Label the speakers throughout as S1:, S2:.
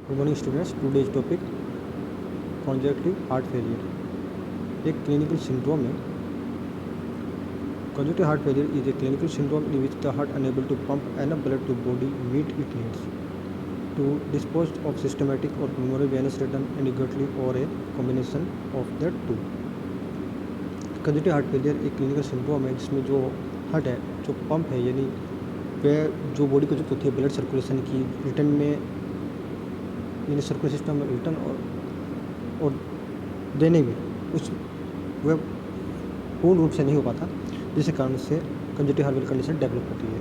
S1: Good morning students, today's topic congestive heart failure. एक clinical syndrome है। Congestive heart failure is a clinical syndrome in which the heart unable to pump enough blood to body meet it needs to dispose of systematic or pulmonary venous return adequately or a combination of the two। Congestive heart failure एक clinical syndrome है जिसमें जो heart है, जो pump है, यानी वह जो बॉडी को जरूरत होती है ब्लड सर्कुलेशन की रिटर्न में, यानी सर्कुलर सिस्टम में रिटर्न और देने में उस वह पूर्ण रूप से नहीं हो पाता, जिसके कारण से congestive heart failure condition develop होती है।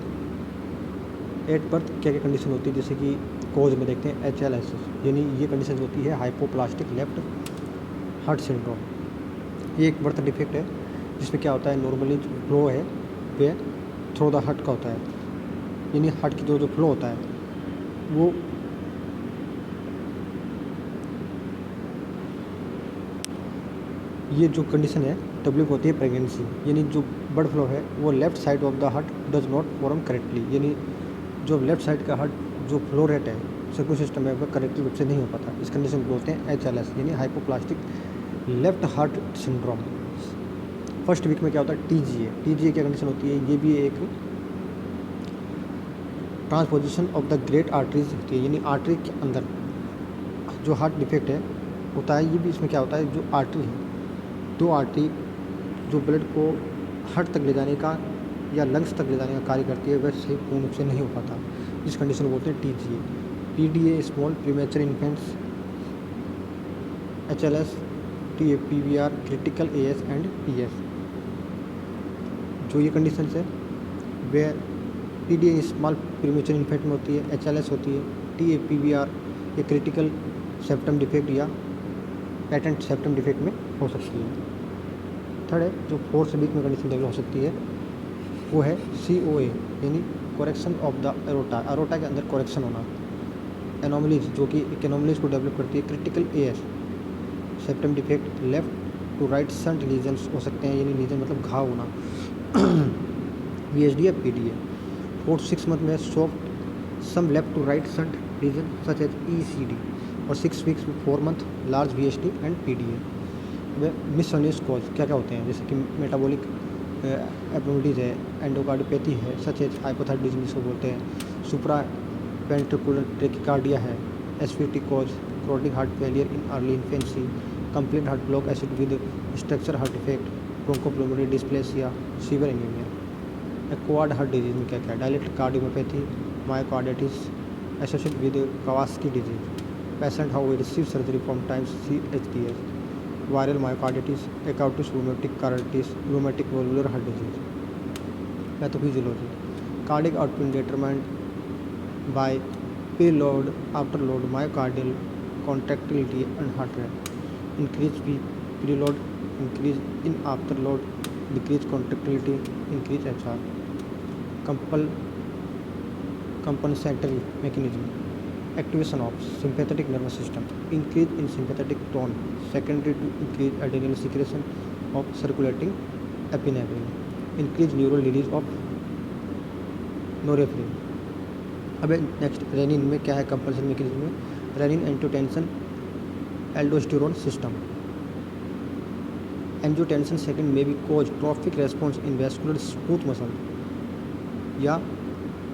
S1: एट बर्थ क्या क्या कंडीशन होती है, जैसे कि कोज में देखते हैं HLHS, यानी ये कंडीशन होती है हाइपोप्लास्टिक लेफ्ट हार्ट सिंड्रोम। ये एक बर्थ डिफेक्ट है जिसमें क्या होता है, नॉर्मली जो फ्लो है वह थ्रू द हार्ट का होता है, यानी हार्ट की जो फ्लो होता है वो ये जो कंडीशन है डेवलप होती है प्रेगनेंसी, यानी जो ब्लड फ्लो है वो left side of the heart does not form correctly, यानी जो लेफ्ट साइड का हार्ट जो फ्लो रेट है सर्कुलर सिस्टम है वह करेक्टली रूप से नहीं हो पाता। इस कंडीशन को बोलते हैं HLS, यानी hypoplastic left heart syndrome. First week में क्या होता है, TGA क्या कंडीशन होती है, ये भी एक transposition of the great arteries होती है, यानी आर्टरी के अंदर जो हार्ट डिफेक्ट है होता है। ये भी इसमें क्या होता है, जो आर्टरी है, दो आर्टरी जो ब्लड को हार्ट तक ले जाने का या लंग्स तक ले जाने का कार्य करती है वह सही पूर्ण रूप से नहीं हो पाता। इस कंडीशन को बोलते हैं TGA। PDA small premature infants, HLS, PVR critical AS and PS। जो ये कंडीशन है वह PDA स्मॉल प्रीमेचर इन्फेंट में होती है, HLS होती है, PVR ये क्रिटिकल सेप्टम डिफेक्ट या पेटेंट सेप्टम डिफेक्ट में हो सकती है। थर्ड है जो फोर्थ वीक में कंडीशन डेवलप हो सकती है वो है COA, यानी करेक्शन ऑफ द एरोटा के अंदर करेक्शन होना। एनोमलीज जो कि एक एनोमलीज को डेवलप करती है, critical AS septum defect left to right shunt lesions हो सकते हैं, यानी लीजन मतलब घाव होना। VSD या PDA। फोर्थ 6 मंथ में soft some left to right shunt lesion such as ECD, और 6 weeks 4 month large VSD and PDA। वे मिससेलेनियस कॉज क्या क्या होते हैं, जैसे कि मेटाबॉलिक एब्नॉर्मलिटीज है, एंडोकार्डियोपैथी है सच एज हाइपोथायराइडिज्म जिसको बोलते हैं, सुप्रा वेंट्रिकुलर टेकिकार्डिया है, SVT cause, chronic heart failure in early infancy, complete heart block acid with structure heart effect, bronchopulmonary dysplasia, severe anaemia. Acquired heart disease में क्या क्या है, dilated cardiopathy, myocarditis associated with Kawasaki disease, patient how receive surgery from times CHDS, viral myocarditis, acute rheumatic carditis, rheumatic valvular heart disease. Pathophysiology, cardiac output determined by preload after load myocardial contractility and heart rate, increase preload, increase in after load, decrease contractility, increase HR। Compensatory mechanism, activation of sympathetic nervous system, increase in sympathetic tone secondary to increase adrenal secretion of circulating epinephrine, increase neural release of norepinephrine। अब next renin में क्या है, compensation mechanism में renin angiotensin aldosterone system. Angiotensin second में भी cause trophic response in vascular smooth muscle या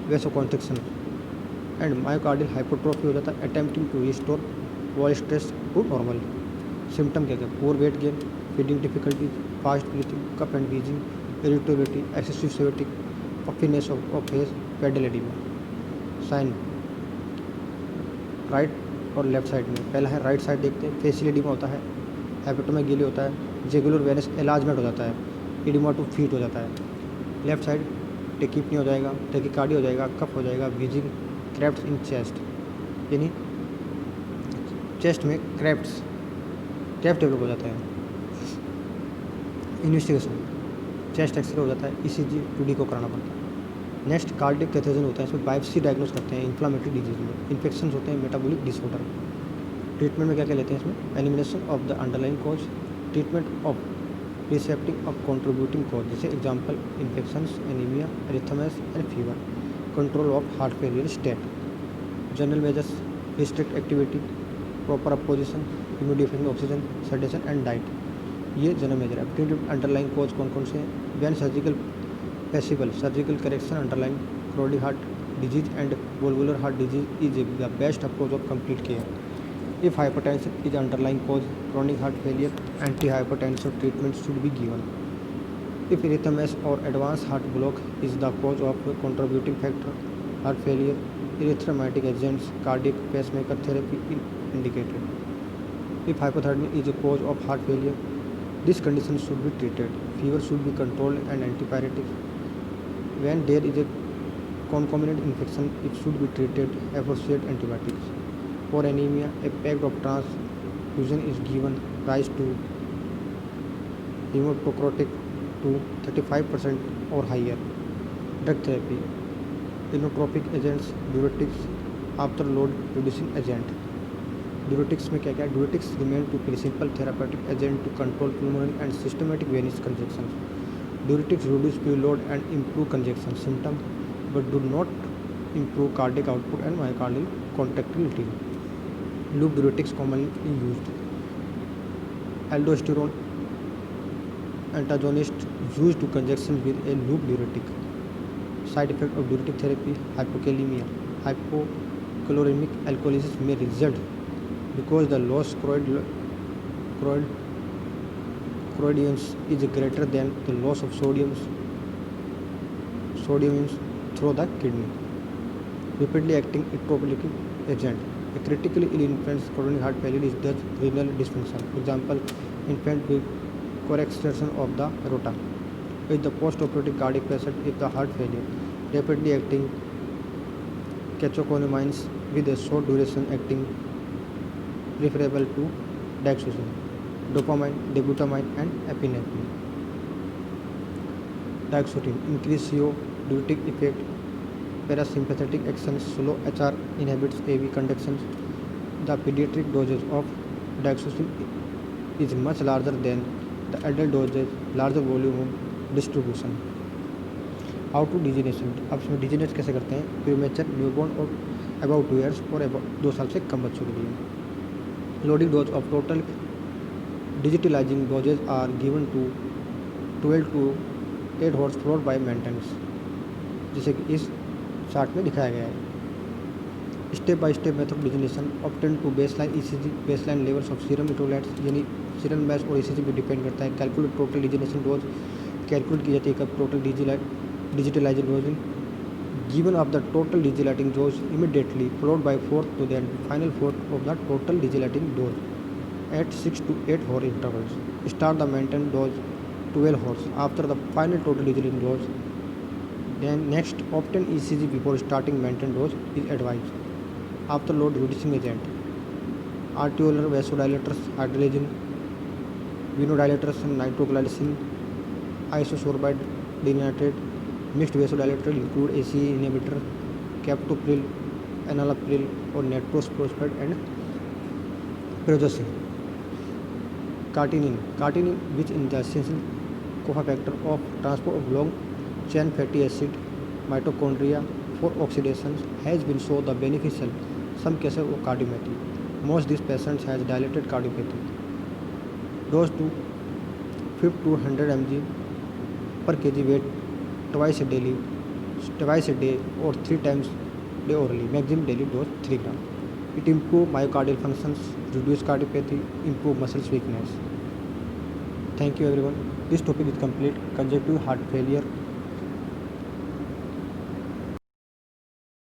S1: vasoconstriction and myocardial hypotrophy हो जाता है, attempting to restore wall stress to normal. Symptom क्या क्या, poor weight gain, feeding difficulties, fast breathing, cough and wheezing, irritability, excessive sweating, puffiness of face, pedal oedema. Sign right और left side में, पहला है right side देखते हैं, facial oedema होता है, हेपेटोमेगेली होता है, जेगुलर वेनस एलार्जमेंट हो जाता है, एडिमा टू फीट हो जाता है। लेफ्ट साइड टेकिपनी हो जाएगा, टेकिकार्डिया हो जाएगा, कफ हो जाएगा, वीजिंग, क्रेफ्ट्स इन चेस्ट, यानी चेस्ट में क्रेफ्ट डेवलप हो जाता है। इन्वेस्टिगेशन, चेस्ट एक्सरे हो जाता है, ECG 2D को कराना पड़ता है। नेक्स्ट कार्डियक कैथेजन होता है, इसमें बायोप्सी डायग्नोस करते हैं इन्फ्लामेटरी डिजीज में, इन्फेक्शन होते हैं, मेटाबॉलिक डिसऑर्डर। ट्रीटमेंट में क्या क्या लेते हैं इसमें, elimination of the underlying cause, treatment of precipitating of contributing cause, जैसे example infections, anaemia, arrhythmias and fever, control of heart failure state. General measures restrict activity, proper position, immediate oxygen, sedation and diet. ये general major है. Preventive underlying cause कौन कौन से हैं? When surgical possible, surgical correction underlying chronic heart disease and valvular heart disease is the best approach of complete care. If hypertension is underlying cause, chronic heart failure, antihypertensive treatment should be given. If arrhythmias or advanced heart block is the cause of contributing factor, heart failure, arrhythmatic agents, cardiac pacemaker therapy is indicated. If hypothermia is a cause of heart failure, this condition should be treated. Fever should be controlled and antipyretic. When there is a concomitant infection, it should be treated associated antibiotics. For anemia, a pack of transfusion is given, rise to hematocritic to 35% or higher. Drug therapy, inotropic agents, diuretics, after load reducing agent. Diuretics में क्या क्या? Diuretics remain to principal therapeutic agent to control pulmonary and systematic venous congestion. Diuretics reduce preload and improve congestion symptom, but do not improve cardiac output and myocardial contractility. Loop diuretics commonly used. Aldosterone antagonist used to conjunction with a loop diuretic. Side effect of diuretic therapy: hypokalemia. Hypochloremic alcoholism may result because the loss choroidians is greater than the loss of sodium ions through the kidney. Rapidly acting ectrolytic agent. A critically ill infant's coronary heart failure is thus renal dysfunction. Example: infant with correction of the aorta. With the post-operative cardiac patient with the heart failure. Rapidly acting catecholamines with a short duration acting, preferable to dexamethasone, dopamine, dobutamine and epinephrine. Dioxetine increase diuretic effect. Parasympathetic action, slow HR inhibits AV conduction. The pediatric dosage of dioxetine is much larger than the adult dosage, larger volume of distribution. How to digitalisation. अब इसमें डिजीनेट कैसे करते हैं? Premature, newborn और about 2 years और 2 साल से कम बच्चों के लिए. Loading dose of total digitalising doses are given to 12 to 8 hours followed by maintenance, जैसे कि इस चार्ट में दिखाया गया है. Step by step method digitalisation obtain to baseline ECG, baseline levels of serum electrolytes, यानी सीरम मैच और ईसीजी पे डिपेंड करता है. Calculate total digitalisation dose, calculate की जाती है कब total digitalising dose. Given of the total digitalising dose immediately followed by fourth to the final fourth of the total digitalising dose at 6 to 8 hour intervals. Start the maintained dose 12 hours after the final total digital dose. Then next, obtain ECG before starting maintained dose is advised. After load reducing agent, arteriolar vasodilators, hydrogen, venodilators, nitroglycerin, isosorbide dinitrate. Mixed vasodilator include ACE inhibitor, captopril, enalapril or nitrosphosphat and pyridoxine. Cartinin, which is the essential cofactor of transport of long chain fatty acid mitochondria for oxidation, has been shown the beneficial some cases of cardiomyopathy. Most these patients has dilated cardiomyopathy. Dose to 50 to 100 mg per kg weight twice a day or 3 times day orally. Maximum daily dose 3 gram. It improve myocardial functions, reduce cardiomyopathy, improve muscle weakness. Thank you everyone. This topic is complete. Congestive heart failure